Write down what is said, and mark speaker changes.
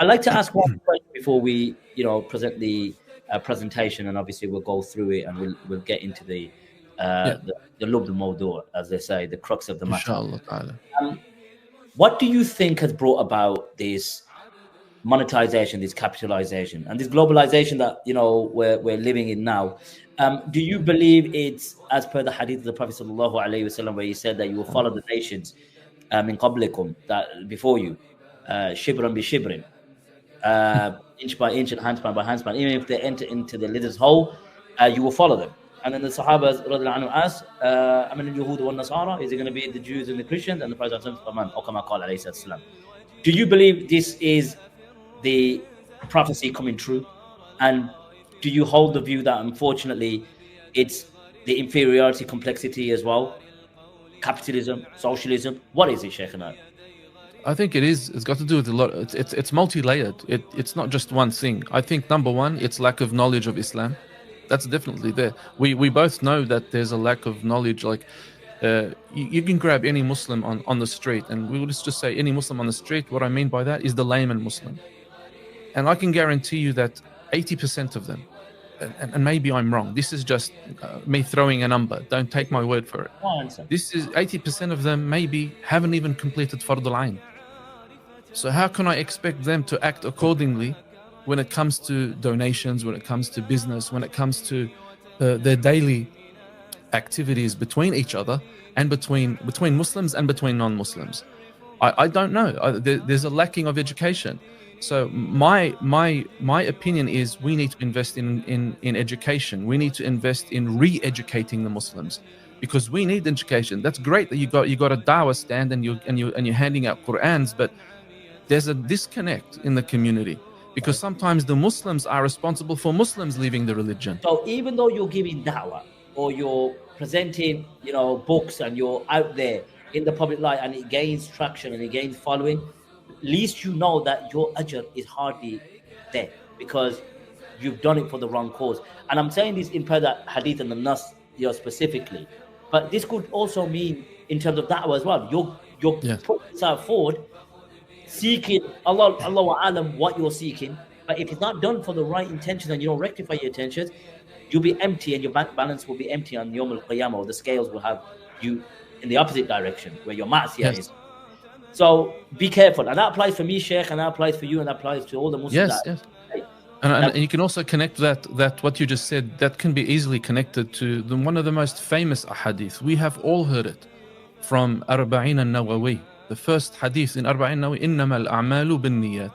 Speaker 1: I'd like to ask one question before we, present the presentation, and obviously we'll go through it and we'll get into
Speaker 2: Yeah,
Speaker 1: the lub al-mawdu', as they say, the crux of the matter.
Speaker 2: inshallah ta'ala.
Speaker 1: What do you think has brought about this monetization, this capitalization, and this globalization that we're living in now? Do you believe it's as per the hadith of the Prophet sallallahu alaihi wasallam, where he said that you will follow the nations in qablikum, that before you, shibran bi shibrin, inch by inch and handspan by handspan, even if they enter into the leader's hole, you will follow them. And then the Sahaba radiallahu anhu asked, Amin al-Yahud wa Nasara, is it going to be the Jews and the Christians? And the Prophet said, do you believe this is the prophecy coming true? And do you hold the view that unfortunately it's the inferiority complexity as well? Capitalism, socialism, what is it, Shaykhana?
Speaker 2: I think it is. It's got to do with a lot. It's multi-layered. It's not just one thing. I think number one, it's lack of knowledge of Islam. That's definitely there. We both know that there's a lack of knowledge. Like you can grab any Muslim on the street, and we will just say any Muslim on the street. What I mean by that is the layman Muslim, and I can guarantee you that 80% of them, and maybe I'm wrong. This is just me throwing a number. Don't take my word for it. This is 80% of them maybe haven't even completed Fard al-Ain. So how can I expect them to act accordingly when it comes to donations, when it comes to business, when it comes to their daily activities between each other and between Muslims and between non-Muslims? I don't know. There's a lacking of education. So my opinion is we need to invest in education. We need to invest in re-educating the Muslims, because we need education. That's great that you got a dawah stand and you're handing out Qur'ans, but there's a disconnect in the community, because sometimes the Muslims are responsible for Muslims leaving the religion.
Speaker 1: So even though you're giving da'wah or you're presenting, books, and you're out there in the public light and it gains traction and it gains following, at least you know that your ajr is hardly there because you've done it for the wrong cause. And I'm saying this in per the hadith and the nas, specifically, but this could also mean in terms of da'wah as well. You're putting yourself forward, seeking Allah alam what you're seeking, but if it's not done for the right intentions and you don't rectify your intentions, you'll be empty, and your bank balance will be empty on Yawm al-Qiyamah, or the scales will have you in the opposite direction where your ma'asiyah is. So be careful, and that applies for me, Sheikh, and that applies for you, and that applies to all the Muslims.
Speaker 2: Yes. And you can also connect that what you just said, that can be easily connected to one of the most famous ahadith. We have all heard it from Arba'in al-Nawawi. The first hadith in Arba'in al-Nawawi, إِنَّمَا الْأَعْمَالُ بِالنِّيَّاتِ.